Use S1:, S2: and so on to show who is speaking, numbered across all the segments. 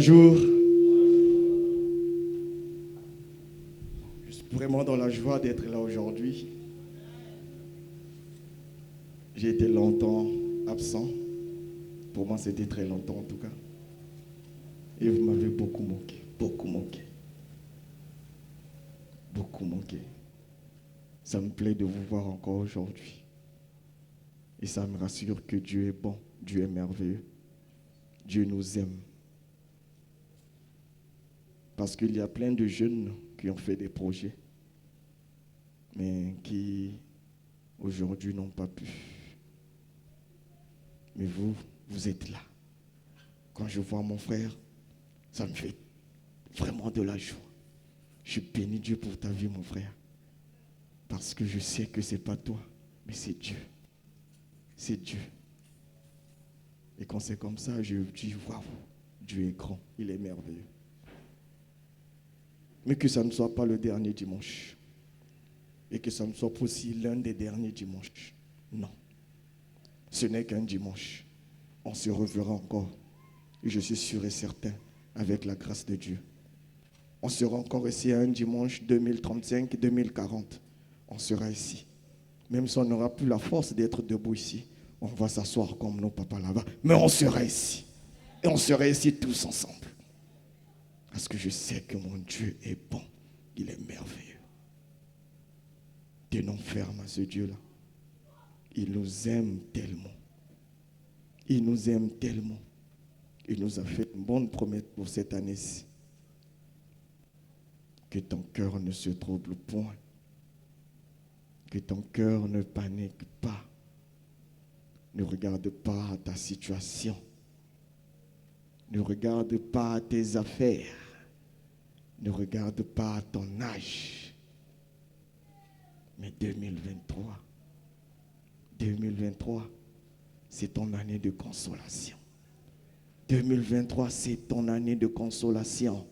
S1: Bonjour. Je suis vraiment dans la joie d'être là aujourd'hui. J'ai été longtemps absent. Pour moi, c'était très longtemps en tout cas. Et vous m'avez beaucoup manqué, beaucoup manqué. Beaucoup manqué. Ça me plaît de vous voir encore aujourd'hui. Et ça me rassure que Dieu est bon, Dieu est merveilleux. Dieu nous aime. Parce qu'il y a plein de jeunes qui ont fait des projets, mais qui aujourd'hui n'ont pas pu. Mais vous, vous êtes là. Quand je vois mon frère, ça me fait vraiment de la joie. Je bénis Dieu pour ta vie, mon frère. Parce que je sais que ce n'est pas toi, mais c'est Dieu. C'est Dieu. Et quand c'est comme ça, je dis, waouh, Dieu est grand, il est merveilleux. Mais que ça ne soit pas le dernier dimanche. Et que ça ne soit pas aussi l'un des derniers dimanches. Non. Ce n'est qu'un dimanche. On se reverra encore. Et je suis sûr et certain, avec la grâce de Dieu. On sera encore ici un dimanche 2035, 2040. On sera ici. Même si on n'aura plus la force d'être debout ici, on va s'asseoir comme nos papas là-bas. Mais on sera ici. Et on sera ici tous ensemble. Parce que je sais que mon Dieu est bon. Il est merveilleux. Tenons ferme à ce Dieu-là. Il nous aime tellement. Il nous aime tellement. Il nous a fait une bonne promesse pour cette année-ci. Que ton cœur ne se trouble point. Que ton cœur ne panique pas. Ne regarde pas ta situation. Ne regarde pas tes affaires. Ne regarde pas ton âge. Mais 2023, c'est ton année de consolation. 2023, c'est ton année de consolation.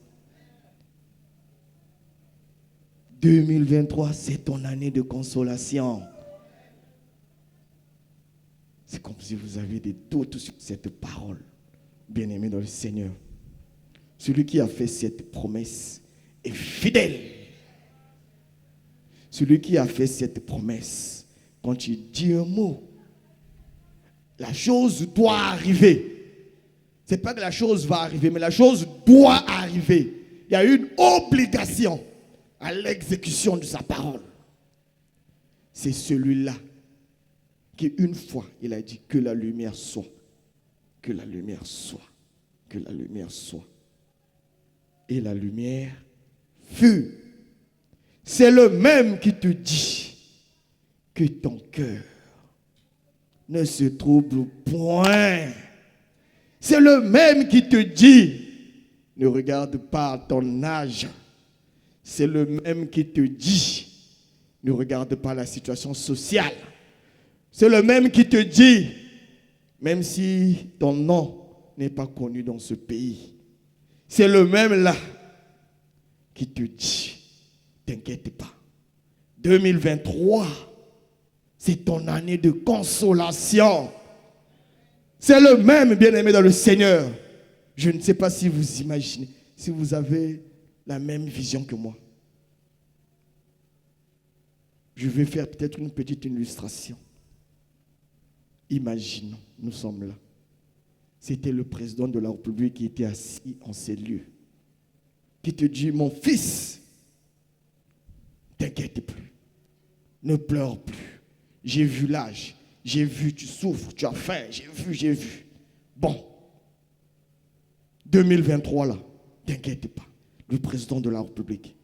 S1: 2023, c'est ton année de consolation. C'est comme si vous avez des doutes sur cette parole. Bien-aimé dans le Seigneur. Celui qui a fait cette promesse est fidèle. Celui qui a fait cette promesse, quand il dit un mot, la chose doit arriver. Ce n'est pas que la chose va arriver, mais la chose doit arriver. Il y a une obligation à l'exécution de sa parole. C'est celui-là qui, une fois, il a dit que la lumière soit. Que la lumière soit. Que la lumière soit. Et la lumière fut. C'est le même qui te dit que ton cœur ne se trouble point. C'est le même qui te dit, ne regarde pas ton âge. C'est le même qui te dit, ne regarde pas la situation sociale. C'est le même qui te dit, même si ton nom n'est pas connu dans ce pays. C'est le même là qui te dit, t'inquiète pas. 2023, c'est ton année de consolation. C'est le même, bien-aimé dans le Seigneur. Je ne sais pas si vous imaginez, si vous avez la même vision que moi. Je vais faire peut-être une petite illustration. Imaginons, nous sommes là. C'était le président de la République qui était assis en ces lieux. Qui te dit, mon fils, t'inquiète plus. Ne pleure plus. J'ai vu l'âge. J'ai vu, tu souffres, tu as faim. J'ai vu. Bon. 2023 là, t'inquiète pas. Le président de la République.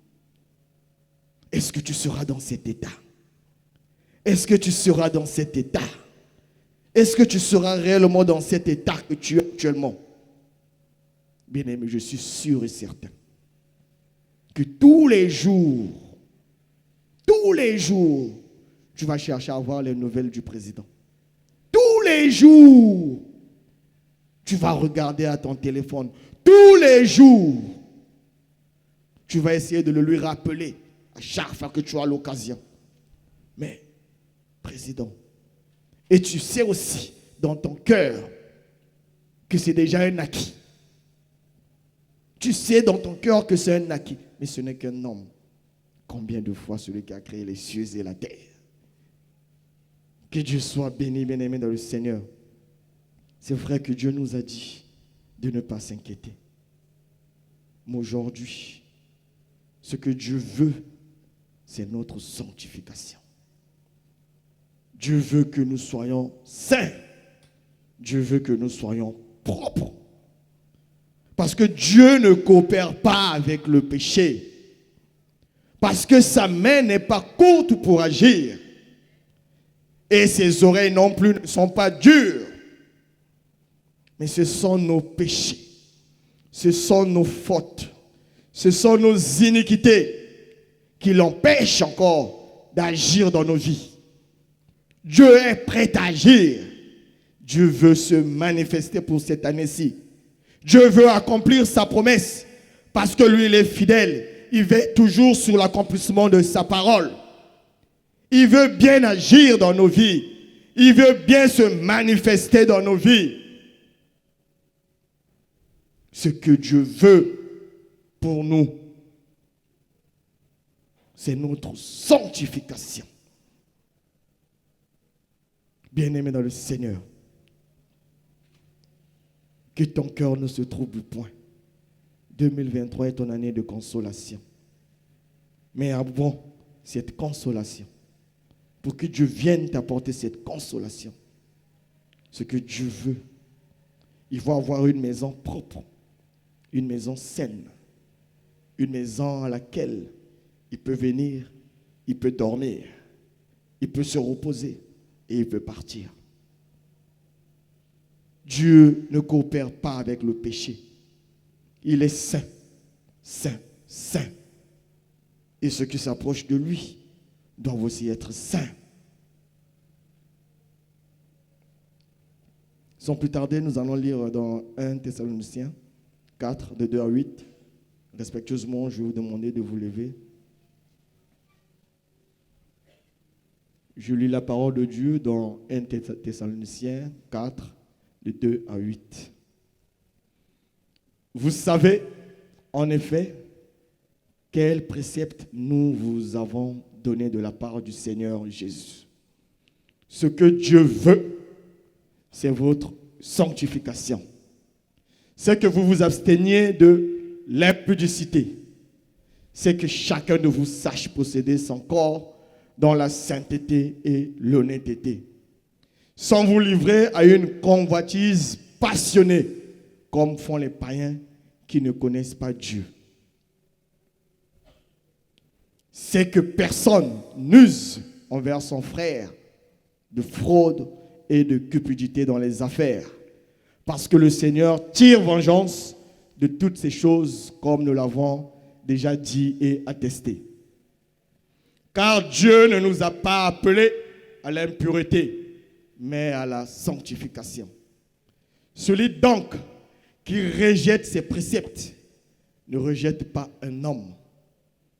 S1: Est-ce que tu seras dans cet état? Est-ce que tu seras dans cet état? Est-ce que tu seras réellement dans cet état que tu es actuellement? Bien-aimé, je suis sûr et certain que tous les jours, tu vas chercher à avoir les nouvelles du président. Tous les jours, tu vas regarder à ton téléphone. Tous les jours, tu vas essayer de le lui rappeler à chaque fois que tu as l'occasion. Mais, président, et tu sais aussi dans ton cœur que c'est déjà un acquis. Tu sais dans ton cœur que c'est un acquis, mais ce n'est qu'un homme. Combien de fois celui qui a créé les cieux et la terre? Que Dieu soit béni, bien-aimé dans le Seigneur. C'est vrai que Dieu nous a dit de ne pas s'inquiéter. Mais aujourd'hui, ce que Dieu veut, c'est notre sanctification. Dieu veut que nous soyons saints. Dieu veut que nous soyons propres. Parce que Dieu ne coopère pas avec le péché. Parce que sa main n'est pas courte pour agir. Et ses oreilles non plus ne sont pas dures. Mais ce sont nos péchés. Ce sont nos fautes. Ce sont nos iniquités qui l'empêchent encore d'agir dans nos vies. Dieu est prêt à agir. Dieu veut se manifester pour cette année-ci. Dieu veut accomplir sa promesse parce que lui, il est fidèle. Il veille toujours sur l'accomplissement de sa parole. Il veut bien agir dans nos vies. Il veut bien se manifester dans nos vies. Ce que Dieu veut pour nous, c'est notre sanctification. Bien-aimé dans le Seigneur, que ton cœur ne se trouble point. 2023 est ton année de consolation. Mais avant cette consolation, pour que Dieu vienne t'apporter cette consolation, ce que Dieu veut, il faut avoir une maison propre, une maison saine, une maison à laquelle il peut venir, il peut dormir, il peut se reposer et il peut partir. Dieu ne coopère pas avec le péché. Il est saint, saint, saint. Et ceux qui s'approchent de lui doivent aussi être saints. Sans plus tarder, nous allons lire dans 1 Thessaloniciens 4, de 2 à 8. Respectueusement, je vais vous demander de vous lever. Je lis la parole de Dieu dans 1 Thessaloniciens 4, de 2 à 8. Vous savez, en effet, quel précepte nous vous avons donné de la part du Seigneur Jésus. Ce que Dieu veut, c'est votre sanctification. C'est que vous vous absteniez de l'impudicité. C'est que chacun de vous sache posséder son corps dans la sainteté et l'honnêteté, sans vous livrer à une convoitise passionnée, comme font les païens qui ne connaissent pas Dieu. C'est que personne n'use envers son frère de fraude et de cupidité dans les affaires, parce que le Seigneur tire vengeance de toutes ces choses, comme nous l'avons déjà dit et attesté. Car Dieu ne nous a pas appelés à l'impureté, mais à la sanctification. Celui donc qui rejette ses préceptes ne rejette pas un homme,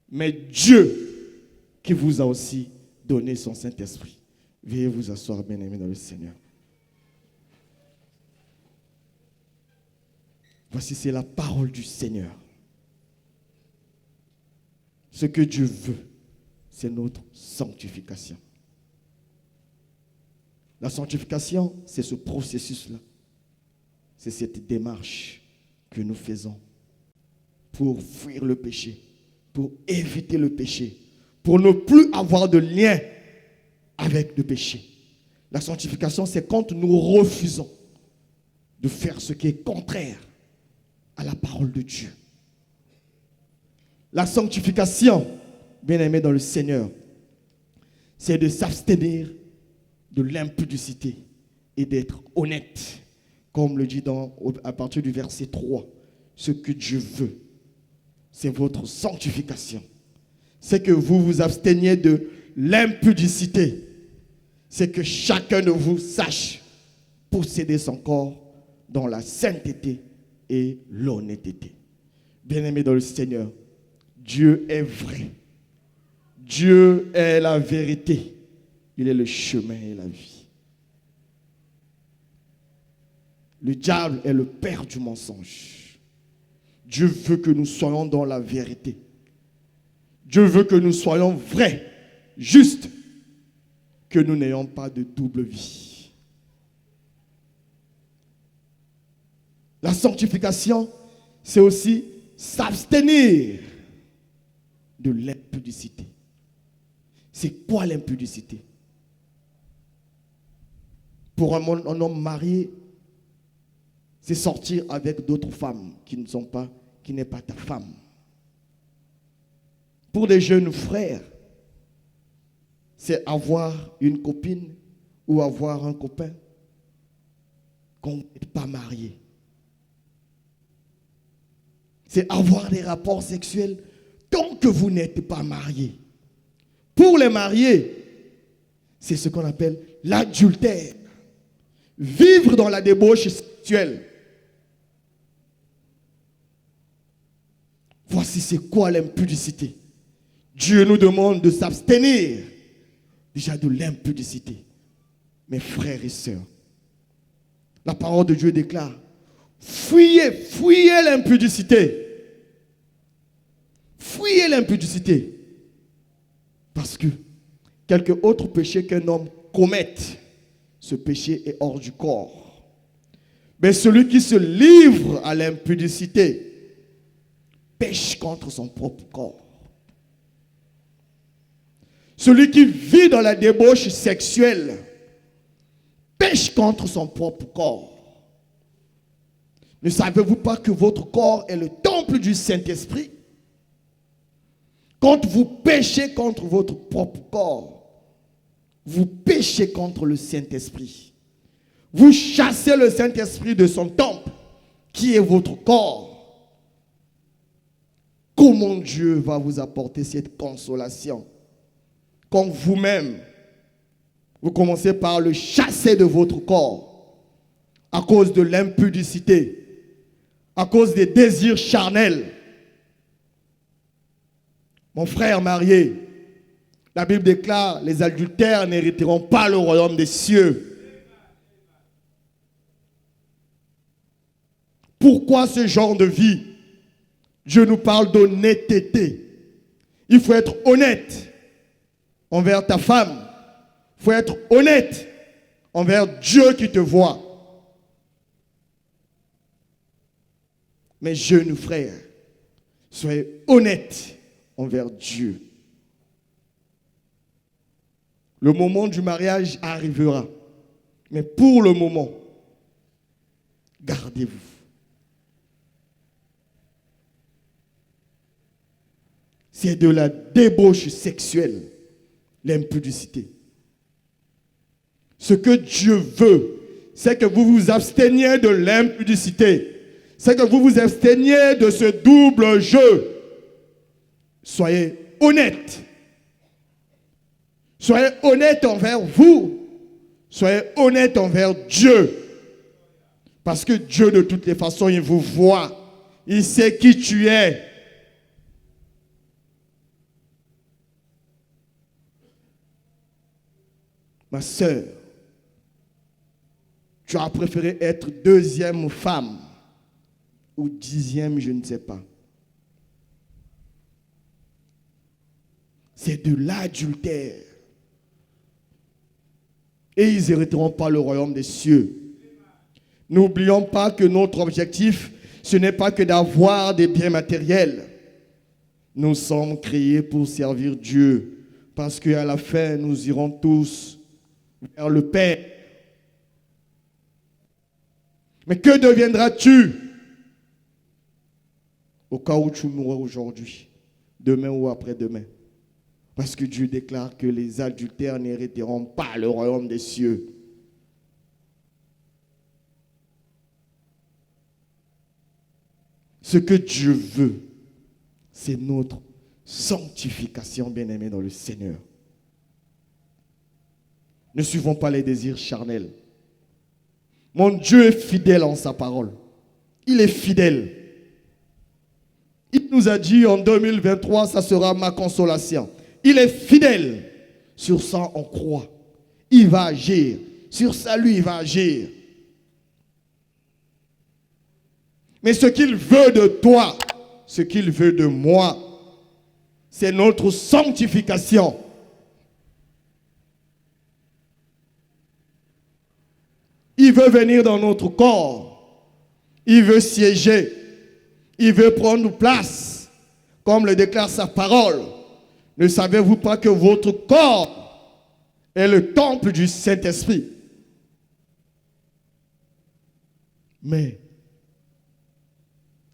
S1: mais Dieu qui vous a aussi donné son Saint-Esprit. Veuillez vous asseoir, bien-aimés dans le Seigneur. Voici, c'est la parole du Seigneur. Ce que Dieu veut, c'est notre sanctification. La sanctification, c'est ce processus-là. C'est cette démarche que nous faisons pour fuir le péché, pour éviter le péché, pour ne plus avoir de lien avec le péché. La sanctification, c'est quand nous refusons de faire ce qui est contraire à la parole de Dieu. La sanctification, bien-aimés dans le Seigneur, c'est de s'abstenir de l'impudicité et d'être honnête. Comme le dit à partir du verset 3, ce que Dieu veut, c'est votre sanctification. C'est que vous vous absteniez de l'impudicité. C'est que chacun de vous sache posséder son corps dans la sainteté et l'honnêteté. Bien-aimés dans le Seigneur, Dieu est vrai. Dieu est la vérité. Il est le chemin et la vie. Le diable est le père du mensonge. Dieu veut que nous soyons dans la vérité. Dieu veut que nous soyons vrais, justes, que nous n'ayons pas de double vie. La sanctification, c'est aussi s'abstenir de l'impudicité. C'est quoi l'impudicité? Pour un homme marié, c'est sortir avec d'autres femmes qui n'est pas ta femme. Pour les jeunes frères, c'est avoir une copine ou avoir un copain qu'on n'est pas marié. C'est avoir des rapports sexuels tant que vous n'êtes pas marié. Pour les mariés, c'est ce qu'on appelle l'adultère. Vivre dans la débauche sexuelle. Voici c'est quoi l'impudicité. Dieu nous demande de s'abstenir déjà de l'impudicité. Mes frères et sœurs, la parole de Dieu déclare, fuyez l'impudicité. Fuyez l'impudicité. Parce que quelque autre péché qu'un homme commette, ce péché est hors du corps. Mais celui qui se livre à l'impudicité pêche contre son propre corps. Celui qui vit dans la débauche sexuelle pêche contre son propre corps. Ne savez-vous pas que votre corps est le temple du Saint-Esprit? Quand vous péchez contre votre propre corps, vous péchez contre le Saint-Esprit. Vous chassez le Saint-Esprit de son temple, qui est votre corps. Comment Dieu va vous apporter cette consolation? Quand vous-même, vous commencez par le chasser de votre corps, à cause de l'impudicité, à cause des désirs charnels. Mon frère marié, la Bible déclare, les adultères n'hériteront pas le royaume des cieux. Pourquoi ce genre de vie? Dieu nous parle d'honnêteté. Il faut être honnête envers ta femme. Il faut être honnête envers Dieu qui te voit. Mes jeunes frères, soyez honnêtes envers Dieu. Le moment du mariage arrivera. Mais pour le moment, gardez-vous. C'est de la débauche sexuelle, l'impudicité. Ce que Dieu veut, c'est que vous vous absteniez de l'impudicité. C'est que vous vous absteniez de ce double jeu. Soyez honnêtes. Soyez honnêtes envers vous. Soyez honnêtes envers Dieu. Parce que Dieu, de toutes les façons, il vous voit. Il sait qui tu es. Ma sœur, tu as préféré être deuxième femme ou dixième, je ne sais pas. C'est de l'adultère. Et ils n'hériteront pas le royaume des cieux. N'oublions pas que notre objectif, ce n'est pas que d'avoir des biens matériels. Nous sommes créés pour servir Dieu. Parce qu'à la fin, nous irons tous vers le Père. Mais que deviendras-tu au cas où tu mourras aujourd'hui, demain ou après-demain? Parce que Dieu déclare que les adultères n'hériteront pas le royaume des cieux. Ce que Dieu veut, c'est notre sanctification, bien-aimés dans le Seigneur. Ne suivons pas les désirs charnels. Mon Dieu est fidèle en sa parole. Il est fidèle. Il nous a dit en 2023, ça sera ma consolation. Il est fidèle. Sur ça, on croit. Il va agir. Sur ça, lui, il va agir. Mais ce qu'il veut de toi, ce qu'il veut de moi, c'est notre sanctification. Il veut venir dans notre corps. Il veut siéger. Il veut prendre place. Comme le déclare sa parole. Ne savez-vous pas que votre corps est le temple du Saint-Esprit? Mais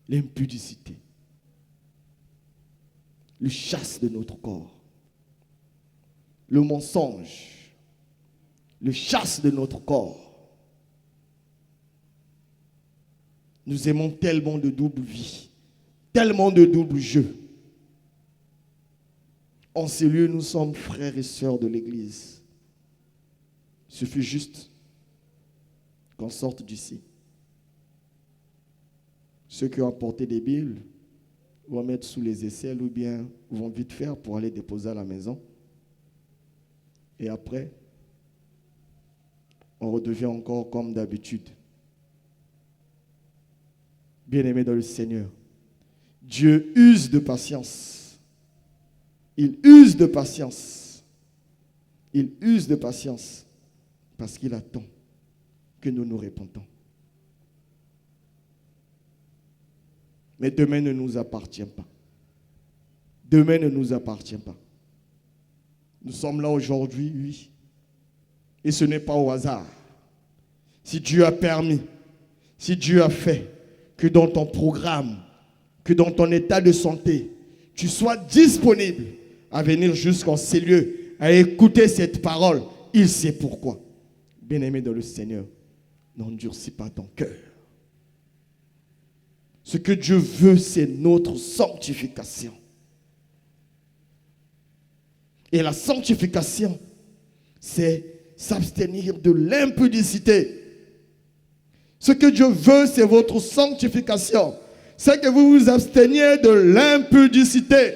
S1: l'impudicité le chasse de notre corps. Le mensonge le chasse de notre corps. Nous aimons tellement de double vie, tellement de double jeu. En ces lieux, nous sommes frères et sœurs de l'Église. Il suffit juste qu'on sorte d'ici. Ceux qui ont apporté des Bibles vont mettre sous les aisselles ou bien vont vite faire pour aller déposer à la maison. Et après, on redevient encore comme d'habitude. Bien-aimés dans le Seigneur, Dieu use de patience. Il use de patience. Il use de patience parce qu'il attend que nous nous répentons. Mais demain ne nous appartient pas. Demain ne nous appartient pas. Nous sommes là aujourd'hui, oui. Et ce n'est pas au hasard. Si Dieu a permis, si Dieu a fait que dans ton programme, que dans ton état de santé, tu sois disponible à venir jusqu'en ces lieux, à écouter cette parole, il sait pourquoi. Bien-aimé dans le Seigneur, n'endurcis pas ton cœur. Ce que Dieu veut, c'est notre sanctification. Et la sanctification, c'est s'abstenir de l'impudicité. Ce que Dieu veut, c'est votre sanctification. C'est que vous vous absteniez de l'impudicité.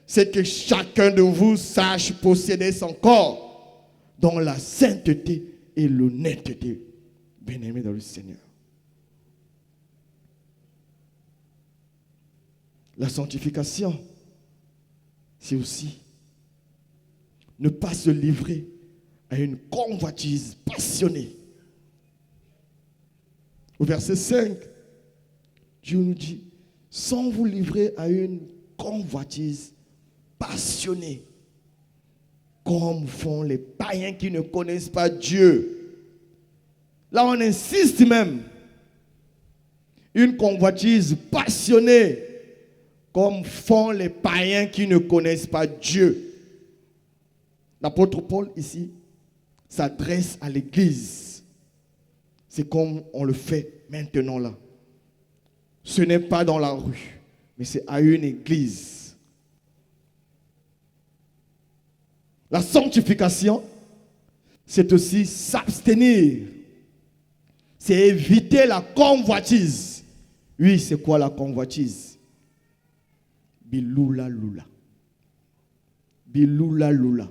S1: C'est que chacun de vous sache posséder son corps dans la sainteté et l'honnêteté. Bien-aimé dans le Seigneur. La sanctification, c'est aussi ne pas se livrer à une convoitise passionnée. Au verset 5, Dieu nous dit, sans vous livrer à une convoitise passionnée, comme font les païens qui ne connaissent pas Dieu. Là, on insiste même. Une convoitise passionnée, comme font les païens qui ne connaissent pas Dieu. L'apôtre Paul ici s'adresse à l'Église. C'est comme on le fait maintenant là. Ce n'est pas dans la rue, mais c'est à une église. La sanctification, c'est aussi s'abstenir. C'est éviter la convoitise. Oui, c'est quoi la convoitise? Biloula loula. Biloula loula.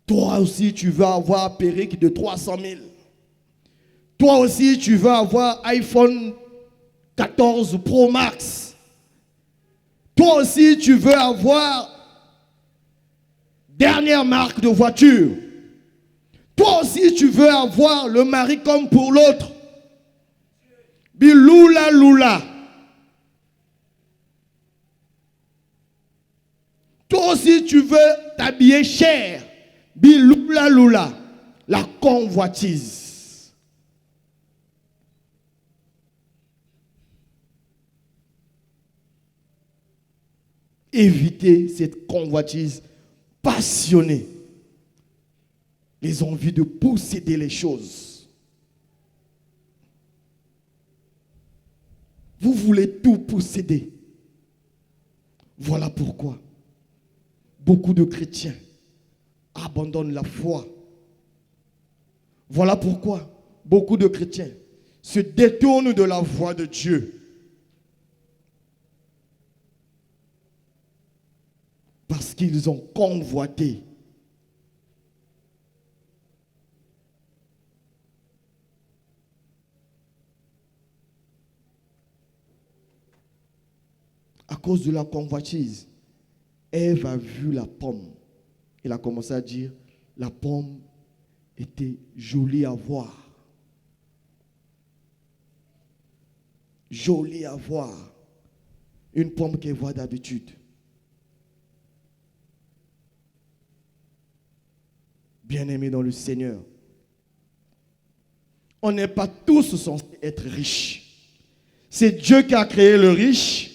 S1: Toi aussi, tu veux avoir un perruque de 300 000. Toi aussi, tu veux avoir iPhone 14 Pro Max. Toi aussi, tu veux avoir dernière marque de voiture. Toi aussi, tu veux avoir le mari comme pour l'autre. Biloula loula. Toi aussi, tu veux t'habiller cher. Biloula loula. La convoitise. Évitez cette convoitise passionnée. Les envies de posséder les choses. Vous voulez tout posséder. Voilà pourquoi beaucoup de chrétiens abandonnent la foi. Voilà pourquoi beaucoup de chrétiens se détournent de la voie de Dieu. Parce qu'ils ont convoité. À cause de la convoitise, Ève a vu la pomme. Elle a commencé à dire, la pomme était jolie à voir. Jolie à voir. Une pomme qu'elle voit d'habitude. Bien-aimés dans le Seigneur, on n'est pas tous censés être riches. C'est Dieu qui a créé le riche,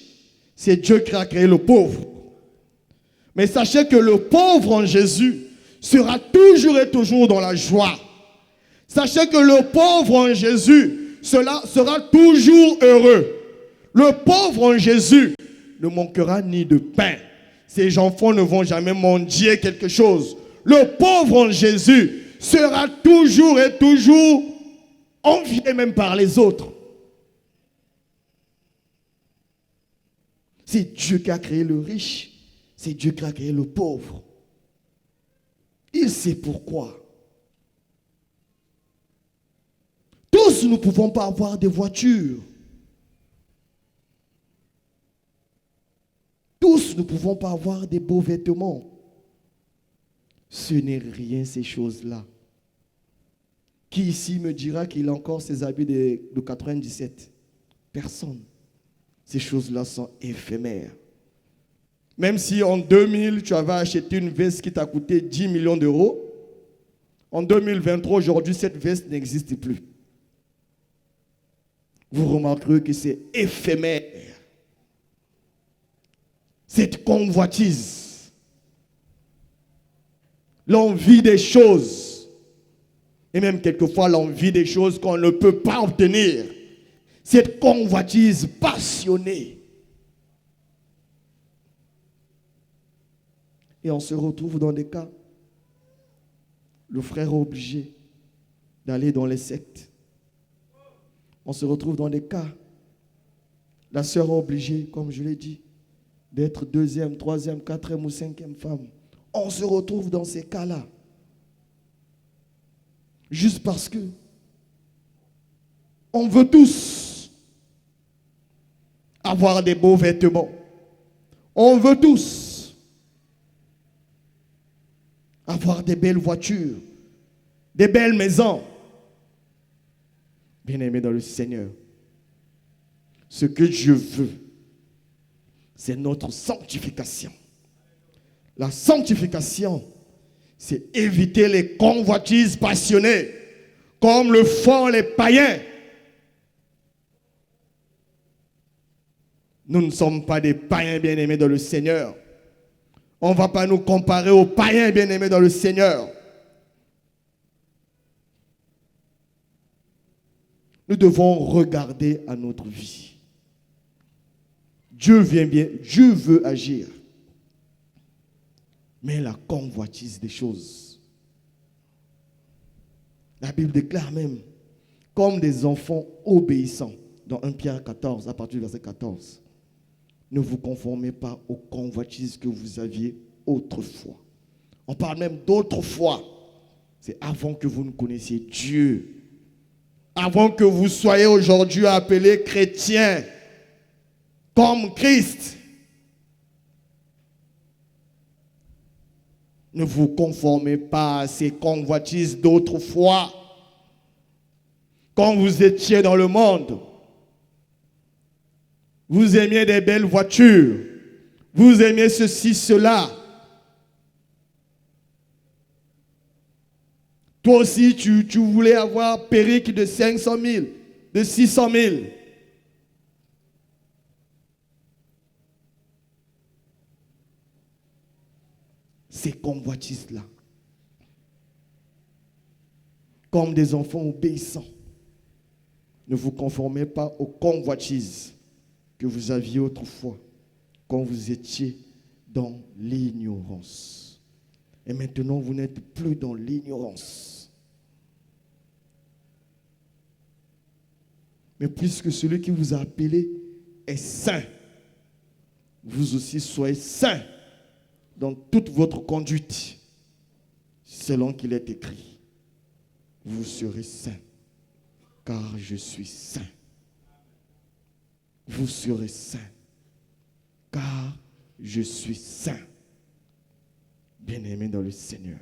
S1: c'est Dieu qui a créé le pauvre. Mais sachez que le pauvre en Jésus sera toujours et toujours dans la joie. Sachez que le pauvre en Jésus sera toujours heureux. Le pauvre en Jésus ne manquera ni de pain. Ses enfants ne vont jamais mendier quelque chose. Le pauvre en Jésus sera toujours et toujours envié même par les autres. C'est Dieu qui a créé le riche. C'est Dieu qui a créé le pauvre. Il sait pourquoi. Tous nous ne pouvons pas avoir des voitures. Tous ne pouvons pas avoir des beaux vêtements. Ce n'est rien ces choses-là. Qui ici me dira qu'il a encore ses habits de 97? Personne. Ces choses-là sont éphémères. Même si en 2000, tu avais acheté une veste qui t'a coûté 10 millions d'euros, en 2023, aujourd'hui, cette veste n'existe plus. Vous remarquerez que c'est éphémère. Cette convoitise, l'envie des choses, et même quelquefois l'envie des choses qu'on ne peut pas obtenir, cette convoitise passionnée. Et on se retrouve dans des cas, le frère est obligé d'aller dans les sectes. On se retrouve dans des cas, la sœur est obligée, comme je l'ai dit, d'être deuxième, troisième, quatrième ou cinquième femme. On se retrouve dans ces cas-là. Juste parce que on veut tous avoir des beaux vêtements. On veut tous avoir des belles voitures, des belles maisons. Bien-aimés dans le Seigneur, ce que Dieu veut, c'est notre sanctification. La sanctification, c'est éviter les convoitises passionnées, comme le font les païens. Nous ne sommes pas des païens bien-aimés dans le Seigneur. On ne va pas nous comparer aux païens bien-aimés dans le Seigneur. Nous devons regarder à notre vie. Dieu veut agir. Mais la convoitise des choses. La Bible déclare même, comme des enfants obéissants, dans 1 Pierre 14, à partir du verset 14. Ne vous conformez pas aux convoitises que vous aviez autrefois. On parle même d'autrefois. C'est avant que vous ne connaissiez Dieu. Avant que vous soyez aujourd'hui appelés chrétiens, comme Christ. Ne vous conformez pas à ces convoitises d'autrefois. Quand vous étiez dans le monde, vous aimiez des belles voitures. Vous aimiez ceci, cela. Toi aussi, tu voulais avoir perruque de 500 000, de 600 000. Ces convoitises-là, comme des enfants obéissants, ne vous conformez pas aux convoitises que vous aviez autrefois, quand vous étiez dans l'ignorance. Et maintenant, vous n'êtes plus dans l'ignorance. Mais puisque celui qui vous a appelé est saint, vous aussi soyez saints dans toute votre conduite, selon qu'il est écrit. Vous serez saints, car je suis saint. Vous serez saints, je suis saint. Bien-aimé dans le Seigneur.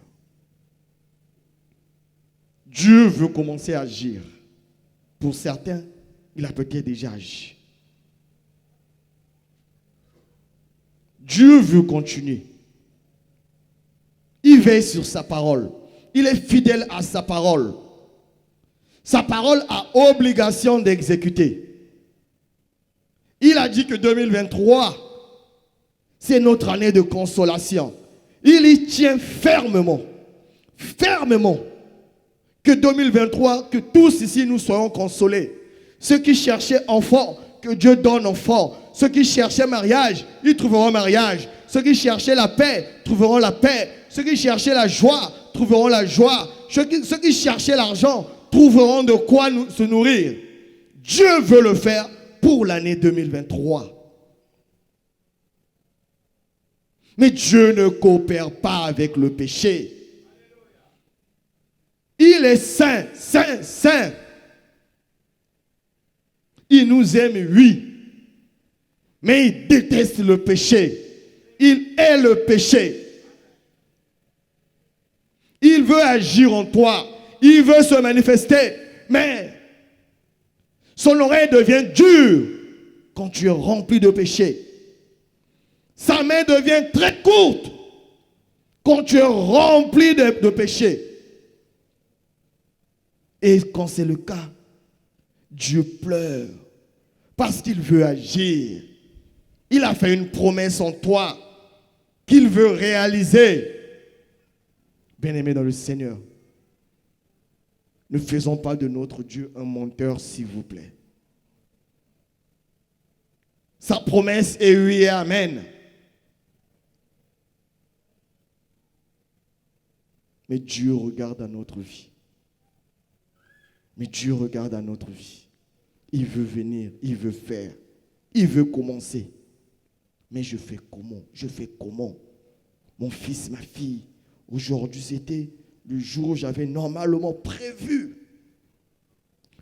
S1: Dieu veut commencer à agir. Pour certains, il a peut-être déjà agi. Dieu veut continuer. Il veille sur sa parole. Il est fidèle à sa parole. Sa parole a obligation d'exécuter. Il a dit que 2023, c'est notre année de consolation. Il y tient fermement. Fermement. Que 2023, que tous ici nous soyons consolés. Ceux qui cherchaient enfant, que Dieu donne enfant. Ceux qui cherchaient mariage, ils trouveront mariage. Ceux qui cherchaient la paix, trouveront la paix. Ceux qui cherchaient la joie, trouveront la joie. Ceux qui cherchaient l'argent, trouveront de quoi se nourrir. Dieu veut le faire pour l'année 2023. Mais Dieu ne coopère pas avec le péché. Il est saint, saint, saint. Il nous aime, oui. Mais il déteste le péché. Il est le péché. Il veut agir en toi. Il veut se manifester. Mais son oreille devient dure quand tu es rempli de péché. Sa main devient très courte quand tu es rempli de péché. Et quand c'est le cas, Dieu pleure parce qu'il veut agir. Il a fait une promesse en toi qu'il veut réaliser. Bien-aimés dans le Seigneur, ne faisons pas de notre Dieu un menteur, s'il vous plaît. Sa promesse est oui et amen. Mais Dieu regarde à notre vie. Mais Dieu regarde à notre vie. Il veut venir, il veut faire, il veut commencer. Mais je fais comment? Je fais comment? Mon fils, ma fille, aujourd'hui c'était le jour où j'avais normalement prévu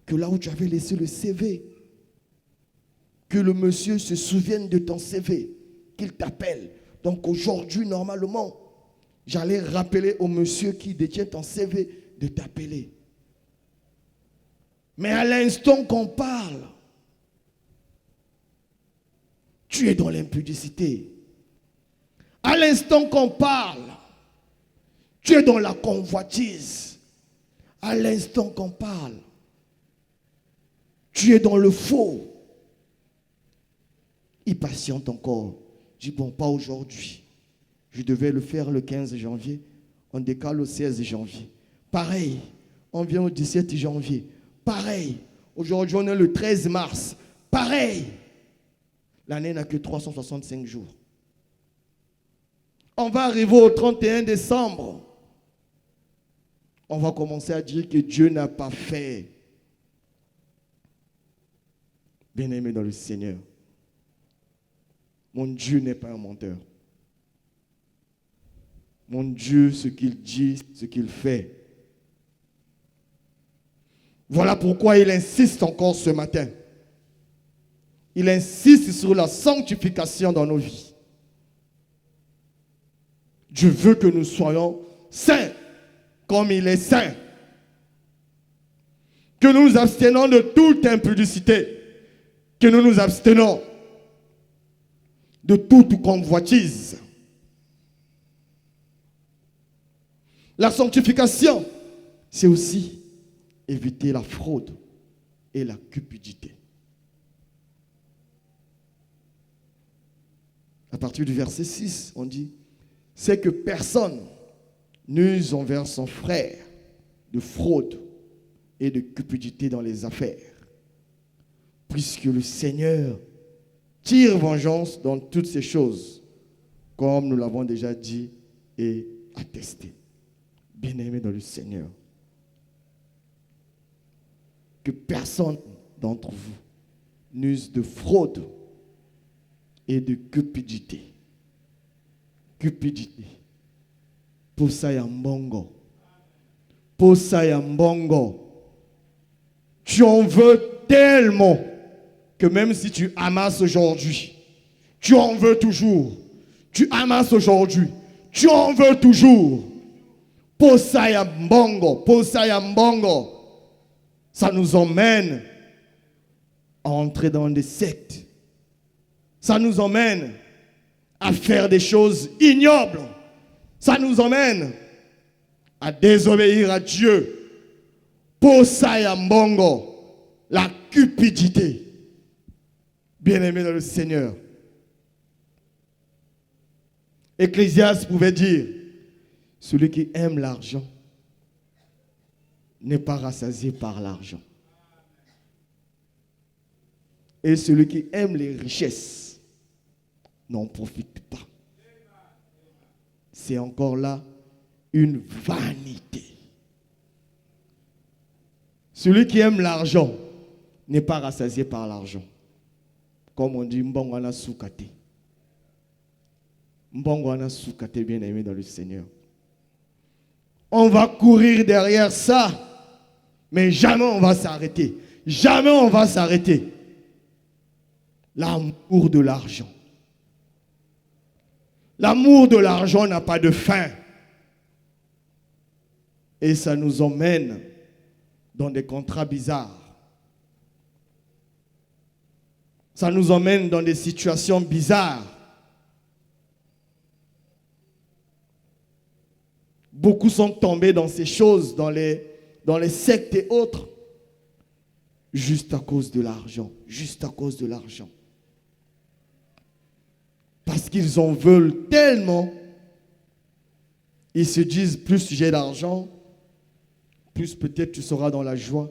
S1: que là où tu avais laissé le CV, que le monsieur se souvienne de ton CV, qu'il t'appelle. Donc aujourd'hui, normalement, j'allais rappeler au monsieur qui détient ton CV de t'appeler. Mais à l'instant qu'on parle, tu es dans l'impudicité. À l'instant qu'on parle, tu es dans la convoitise. À l'instant qu'on parle, tu es dans le faux. Il patiente encore. Je dis, bon, pas aujourd'hui. Je devais le faire le 15 janvier. On décale au 16 janvier. Pareil, on vient au 17 janvier. Pareil, aujourd'hui on est le 13 mars. Pareil, l'année n'a que 365 jours. On va arriver au 31 décembre. On va commencer à dire que Dieu n'a pas fait. Bien-aimé dans le Seigneur, mon Dieu n'est pas un menteur. Mon Dieu, ce qu'il dit, ce qu'il fait. Voilà pourquoi il insiste encore ce matin. Il insiste sur la sanctification dans nos vies. Dieu veut que nous soyons saints comme il est saint. Que nous nous abstenons de toute impudicité. Que nous nous abstenons de toute convoitise. La sanctification, c'est aussi éviter la fraude et la cupidité. À partir du verset 6, on dit, c'est que personne n'use envers son frère de fraude et de cupidité dans les affaires, puisque le Seigneur tire vengeance dans toutes ces choses, comme nous l'avons déjà dit et attesté. Bien-aimés dans le Seigneur, que personne d'entre vous n'use de fraude et de cupidité. Cupidité. Posa ya mbongo. Posa ya mbongo. Tu en veux tellement que même si tu amasses aujourd'hui, tu en veux toujours. Tu amasses aujourd'hui. Tu en veux toujours. Posaya mbongo, posaya mbongo. Ça nous emmène à entrer dans des sectes. Ça nous emmène à faire des choses ignobles. Ça nous emmène à désobéir à Dieu. Posaya mbongo, la cupidité. Bien-aimé dans le Seigneur. Ecclésiaste pouvait dire, celui qui aime l'argent n'est pas rassasié par l'argent. Et celui qui aime les richesses n'en profite pas. C'est encore là une vanité. Celui qui aime l'argent n'est pas rassasié par l'argent. Comme on dit, mbongwana soukate. Mbongwana soukate, bien aimé dans le Seigneur. On va courir derrière ça, mais jamais on va s'arrêter. Jamais on va s'arrêter. L'amour de l'argent. L'amour de l'argent n'a pas de fin. Et ça nous emmène dans des contrats bizarres. Ça nous emmène dans des situations bizarres. Beaucoup sont tombés dans ces choses, dans les sectes et autres, juste à cause de l'argent, juste à cause de l'argent. Parce qu'ils en veulent tellement, ils se disent, plus j'ai d'argent, plus peut-être tu seras dans la joie.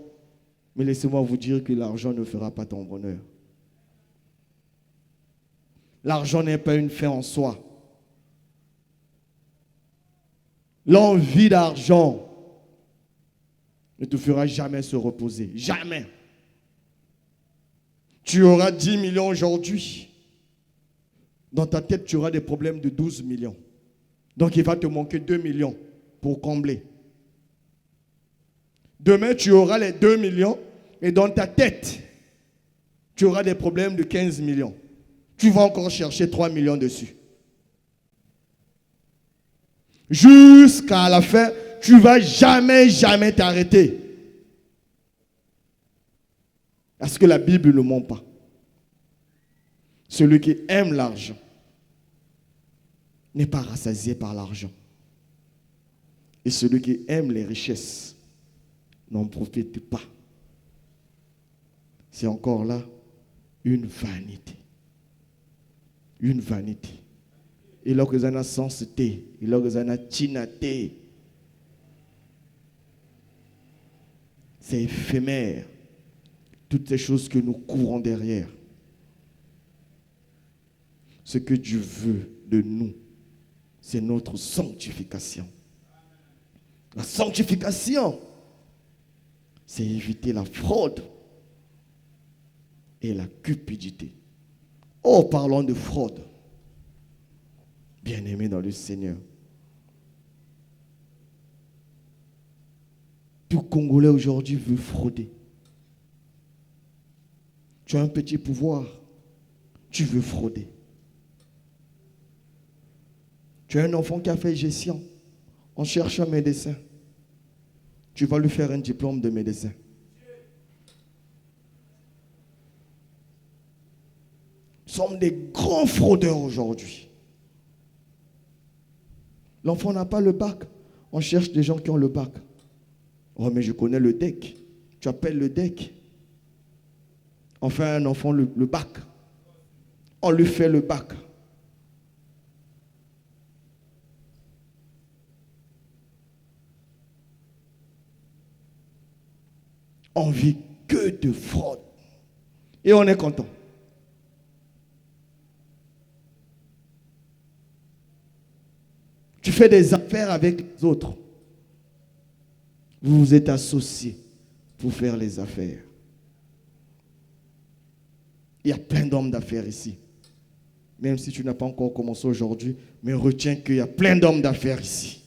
S1: Mais laissez-moi vous dire que l'argent ne fera pas ton bonheur. L'argent n'est pas une fin en soi. L'envie d'argent ne te fera jamais se reposer. Jamais. Tu auras 10 millions aujourd'hui. Dans ta tête, tu auras des problèmes de 12 millions. Donc, il va te manquer 2 millions pour combler. Demain, tu auras les 2 millions et dans ta tête, tu auras des problèmes de 15 millions. Tu vas encore chercher 3 millions dessus. Jusqu'à la fin, tu ne vas jamais t'arrêter. Parce que la Bible ne ment pas. Celui qui aime l'argent n'est pas rassasié par l'argent. Et celui qui aime les richesses n'en profite pas. C'est encore là une vanité. Une vanité. Et là que ça n'a sens té, et là que ça n'a tinaté. C'est éphémère. Toutes ces choses que nous courons derrière. Ce que Dieu veut de nous, c'est notre sanctification. La sanctification, c'est éviter la fraude et la cupidité. Oh, parlons de fraude. Bien-aimé dans le Seigneur. Tout Congolais aujourd'hui veut frauder. Tu as un petit pouvoir, tu veux frauder. Tu as un enfant qui a fait gestion, on cherche un médecin. Tu vas lui faire un diplôme de médecin. Nous sommes des grands fraudeurs aujourd'hui. L'enfant n'a pas le bac. On cherche des gens qui ont le bac. Oh, mais je connais le DEC. Tu appelles le DEC. On fait un enfant le bac. On lui fait le bac. On vit que de fraude. Et on est content. Tu fais des affaires avec les autres. Vous vous êtes associés pour faire les affaires. Il y a plein d'hommes d'affaires ici. Même si tu n'as pas encore commencé aujourd'hui, mais retiens qu'il y a plein d'hommes d'affaires ici.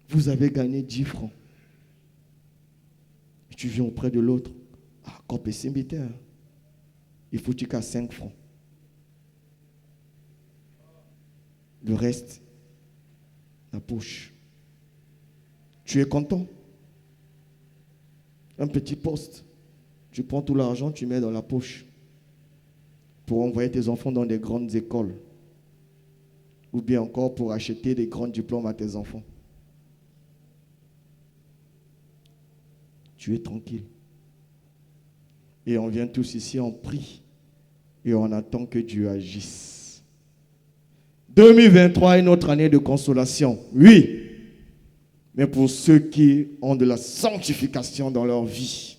S1: Vous avez gagné 10 francs. Et tu viens auprès de l'autre. copie cimetière. Il faut que tu aies 5 francs. Le reste, la poche. Tu es content? Un petit poste. Tu prends tout l'argent, tu mets dans la poche pour envoyer tes enfants dans des grandes écoles. Ou bien encore pour acheter des grands diplômes à tes enfants. Tu es tranquille. Et on vient tous ici, on prie. Et on attend que Dieu agisse. 2023 est notre année de consolation. Oui. Mais pour ceux qui ont de la sanctification dans leur vie.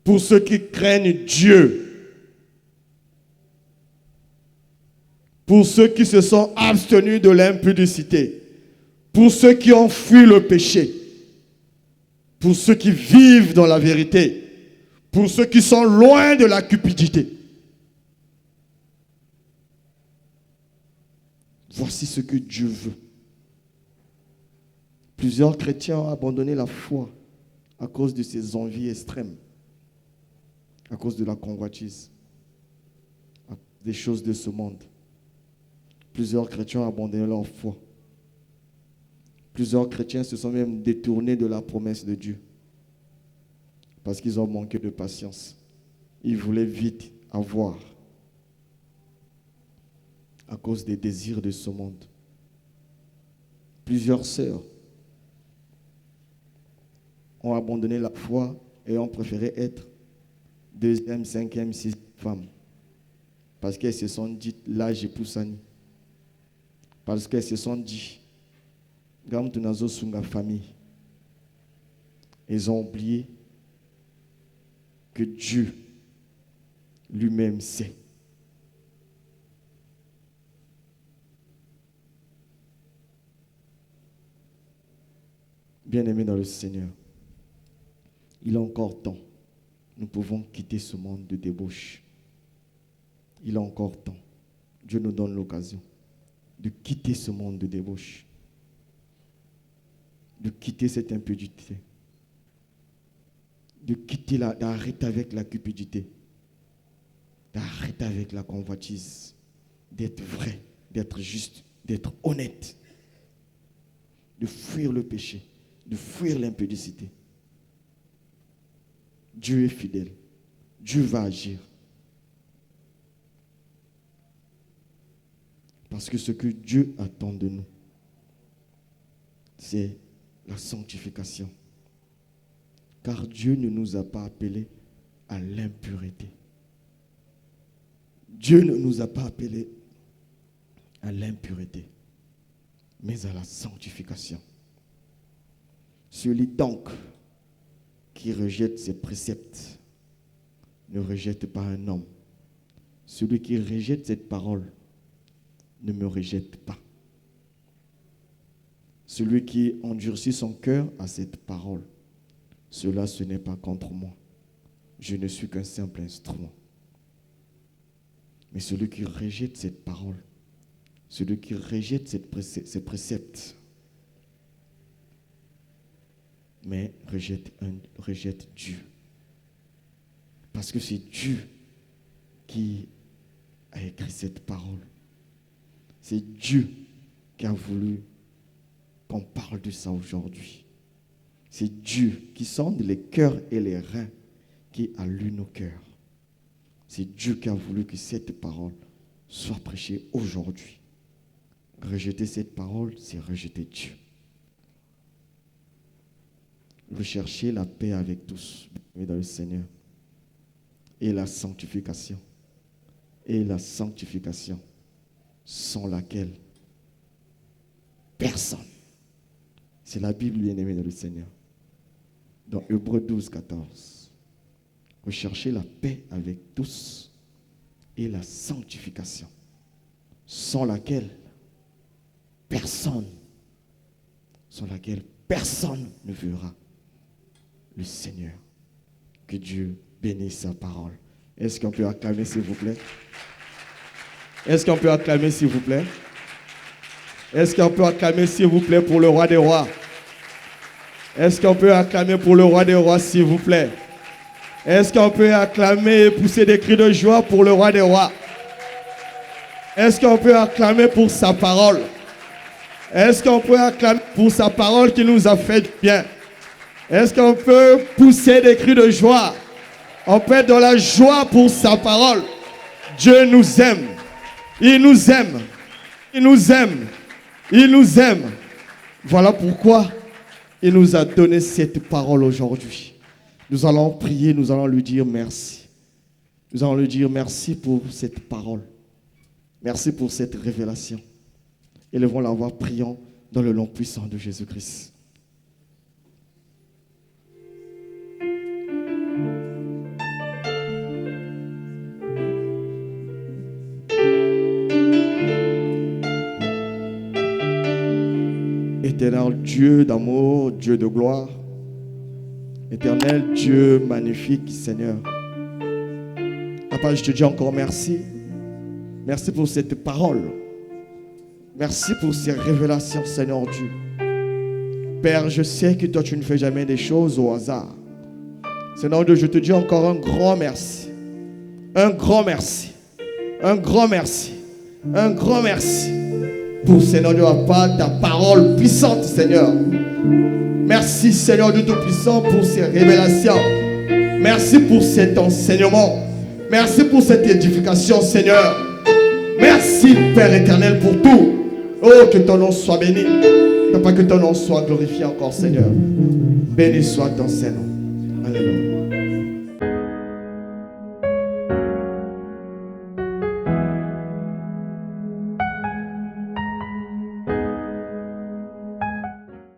S1: Pour ceux qui craignent Dieu. Pour ceux qui se sont abstenus de l'impudicité. Pour ceux qui ont fui le péché. Pour ceux qui vivent dans la vérité. Pour ceux qui sont loin de la cupidité. Voici ce que Dieu veut. Plusieurs chrétiens ont abandonné la foi à cause de ces envies extrêmes, à cause de la convoitise, des choses de ce monde. Plusieurs chrétiens ont abandonné leur foi. Plusieurs chrétiens se sont même détournés de la promesse de Dieu parce qu'ils ont manqué de patience. Ils voulaient vite avoir à cause des désirs de ce monde. Plusieurs sœurs ont abandonné la foi et ont préféré être 2e, 5e, 6e femmes. Parce qu'elles se sont dit, là j'ai poussani. Parce qu'elles se sont dit, Gam tunazo sunga famille. Ils ont oublié que Dieu lui-même sait. Bien-aimés dans le Seigneur, il est encore temps. Nous pouvons quitter ce monde de débauche. Il est encore temps. Dieu nous donne l'occasion de quitter ce monde de débauche. De quitter cette impudicité. De quitter d'arrêter avec la cupidité. D'arrêter avec la convoitise. D'être vrai, d'être juste, d'être honnête. De fuir le péché. De fuir l'impudicité. Dieu est fidèle. Dieu va agir. Parce que ce que Dieu attend de nous, c'est la sanctification. Car Dieu ne nous a pas appelés à l'impureté. Dieu ne nous a pas appelés à l'impureté, mais à la sanctification. Celui donc qui rejette ses préceptes ne rejette pas un homme. Celui qui rejette cette parole ne me rejette pas. Celui qui endurcit son cœur à cette parole, cela ce n'est pas contre moi. Je ne suis qu'un simple instrument. Mais celui qui rejette cette parole, celui qui rejette ces préceptes, mais rejette Dieu. Parce que c'est Dieu qui a écrit cette parole. C'est Dieu qui a voulu qu'on parle de ça aujourd'hui. C'est Dieu qui sonde les cœurs et les reins, qui allume nos cœurs. C'est Dieu qui a voulu que cette parole soit prêchée aujourd'hui. Rejeter cette parole, c'est rejeter Dieu. Rechercher la paix avec tous, dans le Seigneur. Et la sanctification. Et la sanctification, sans laquelle personne. C'est la Bible, bien-aimée dans le Seigneur. Dans Hébreux 12, 14. Rechercher la paix avec tous et la sanctification, sans laquelle personne ne verra le Seigneur. Que Dieu bénisse sa parole. Est-ce qu'on peut acclamer, s'il vous plaît? Est-ce qu'on peut acclamer, s'il vous plaît? Est-ce qu'on peut acclamer, s'il vous plaît, pour le roi des rois? Est-ce qu'on peut acclamer pour le roi des rois, s'il vous plaît? Est-ce qu'on peut acclamer et pousser des cris de joie pour le roi des rois? Est-ce qu'on peut acclamer pour sa parole? Est-ce qu'on peut acclamer pour sa parole qui nous a fait du bien? Est-ce qu'on peut pousser des cris de joie? On peut être dans la joie pour sa parole. Dieu nous aime. Il nous aime. Il nous aime. Il nous aime. Voilà pourquoi il nous a donné cette parole aujourd'hui. Nous allons prier, nous allons lui dire merci. Nous allons lui dire merci pour cette parole. Merci pour cette révélation. Élevons la voix, prions dans le nom puissant de Jésus-Christ. Éternel Dieu d'amour, Dieu de gloire, éternel Dieu magnifique, Seigneur. Papa, je te dis encore merci. Merci pour cette parole. Merci pour ces révélations, Seigneur Dieu. Père, je sais que toi, tu ne fais jamais des choses au hasard. Seigneur Dieu, je te dis encore un grand merci. Un grand merci. Un grand merci. Un grand merci. Pour, Seigneur Dieu, ta parole puissante, Seigneur. Merci, Seigneur Dieu Tout-Puissant, pour ces révélations. Merci pour cet enseignement. Merci pour cette édification, Seigneur. Merci, Père éternel, pour tout. Oh, que ton nom soit béni. Papa, que ton nom soit glorifié encore, Seigneur. Béni soit ton Seigneur. Alléluia.